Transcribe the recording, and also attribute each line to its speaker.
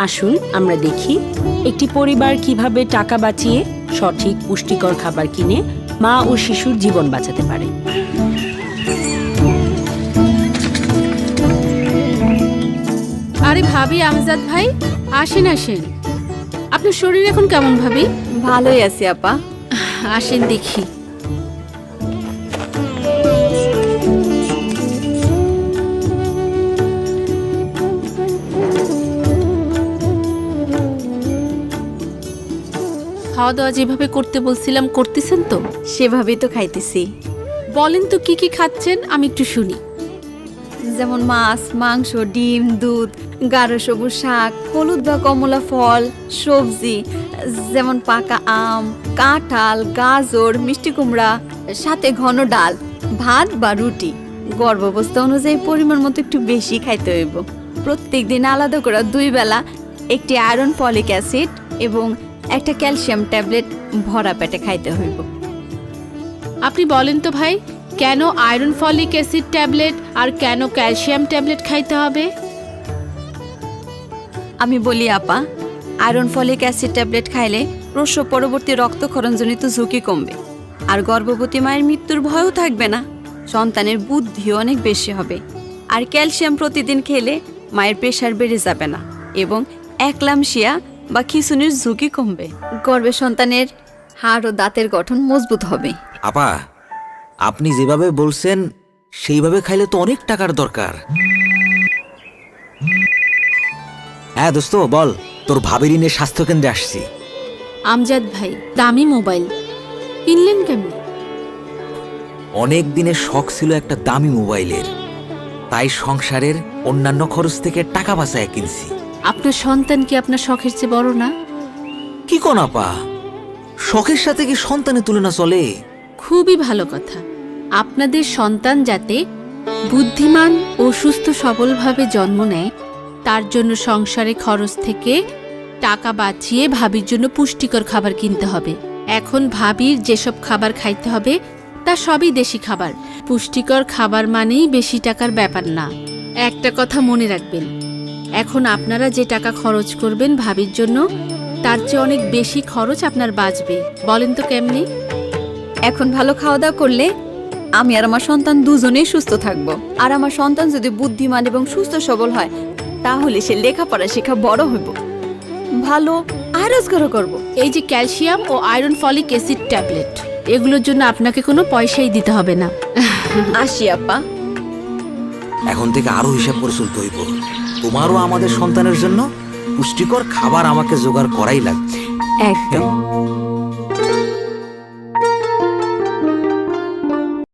Speaker 1: আসুন আমরা দেখি একটি পরিবার কিভাবে টাকা বাঁচিয়ে সঠিক পুষ্টিকর খাবার কিনে মা ও শিশুর জীবন বাঁচাতে পারে।
Speaker 2: আরে ভাবি, আমজাদ ভাই, আসেন আসেন। আপনার শরীর এখন কেমন ভাবি?
Speaker 3: ভালোই আছি আপা।
Speaker 2: আসেন দেখি। খাওয়া দাওয়া যেভাবে করতে বলছিলাম করতেছেন তো?
Speaker 3: সেভাবেই তো খাইতেছি।
Speaker 2: বলেন তো কি কি খাচ্ছেন, আমি একটু শুনি।
Speaker 3: যেমন মাছ, মাংস, ডিম, দুধ, গাঢ় সবুজ শাক, হলুদ বা কমলা ফল, সবজি যেমন পাকা আম, কাঁঠাল, গাজর, মিষ্টি কুমড়া, সাথে ঘন ডাল, ভাত বা রুটি। গর্ভাবস্থা অনুযায়ী পরিমাণ মতো একটু বেশি খাইতে হইব। প্রত্যেক দিন আলাদা করে 2 বেলা একটি আয়রন ফলিক অ্যাসিড এবং একটা ক্যালসিয়াম ট্যাবলেট ভরা পেটে খাইতে হইব।
Speaker 2: আপনি বলেন তো ভাই, কেন আয়রন ফলিক অ্যাসিড ট্যাবলেট আর কেন ক্যালসিয়াম ট্যাবলেট খাইতে হবে?
Speaker 3: আমি বলি আপা, আয়রন ফলিক অ্যাসিড ট্যাবলেট খাইলে প্রসব পরবর্তী রক্তক্ষরণজনিত ঝুঁকি কমবে, আর গর্ভবতী মায়ের মৃত্যুর ভয়ও থাকবে না। সন্তানের বুদ্ধিও অনেক বেশি হবে। আর ক্যালসিয়াম প্রতিদিন খেলে মায়ের প্রেশার বেড়ে যাবে না এবং একলামশিয়া বা খিঁচুনির ঝুঁকি কমবে। গর্ভে সন্তানের হাড় ও দাঁতের গঠন মজবুত হবে।
Speaker 4: আপা, আপনি যেভাবে বলছেন সেইভাবে খাইলে তো অনেক টাকার দরকার। হ্যাঁ দোস্ত, বল, তোর ভাবির নিয়ে স্বাস্থ্যকেন্দ্রে আসছি।
Speaker 2: আমজাদ ভাই, দামি মোবাইল কিনলেন কেমনি?
Speaker 4: অনেক দিনের শখ ছিল একটা দামি মোবাইলের, তাই সংসারের অন্যান্য খরচ থেকে টাকা বাঁচায় কিনছি।
Speaker 2: আপনার সন্তান কি আপনার শখের চেয়ে বড় না?
Speaker 4: কি কোন আপা, শখের সাথে কি সন্তানের তুলনা চলে?
Speaker 2: খুবই ভালো কথা। আপনাদের সন্তান যাতে বুদ্ধিমান ও সুস্থ সবলভাবে জন্ম নেয়, তার জন্য সংসারে খরচ থেকে টাকা বাঁচিয়ে ভাবির জন্য পুষ্টিকর খাবার কিনতে হবে। এখন ভাবির যেসব খাবার খাইতে হবে তা সবই দেশি খাবার। পুষ্টিকর খাবার মানেই বেশি টাকার ব্যাপার না। একটা কথা মনে রাখবেন, এখন আপনারা যে টাকা খরচ করবেন ভাবির জন্য, তার চেয়ে অনেক বেশি খরচ আপনার বাঁচবে। বলেন তো কেমনি?
Speaker 3: এখন ভালো খাওয়া দাওয়া করলে আমি আর আমার সন্তান দুজনেই সুস্থ থাকব। আর আমার সন্তান যদি বুদ্ধিমান এবং সুস্থ সবল হয়, তাহলে সে লেখাপড়া শেখা বড় হইব, ভালো আয় রোজগারও করব।
Speaker 2: এই যে ক্যালসিয়াম ও আয়রন ফলিক অ্যাসিড ট্যাবলেট, এগুলোর জন্য আপনাকে কোনো পয়সাই দিতে হবে না।
Speaker 3: আসি আপা।
Speaker 4: এখন থেকে আরো হিসাব করে চলতে হইব। তোমারও আমাদের সন্তানের জন্য পুষ্টিকর খাবার আমাকে জোগাড় করাই লাগবে।
Speaker 3: একদম।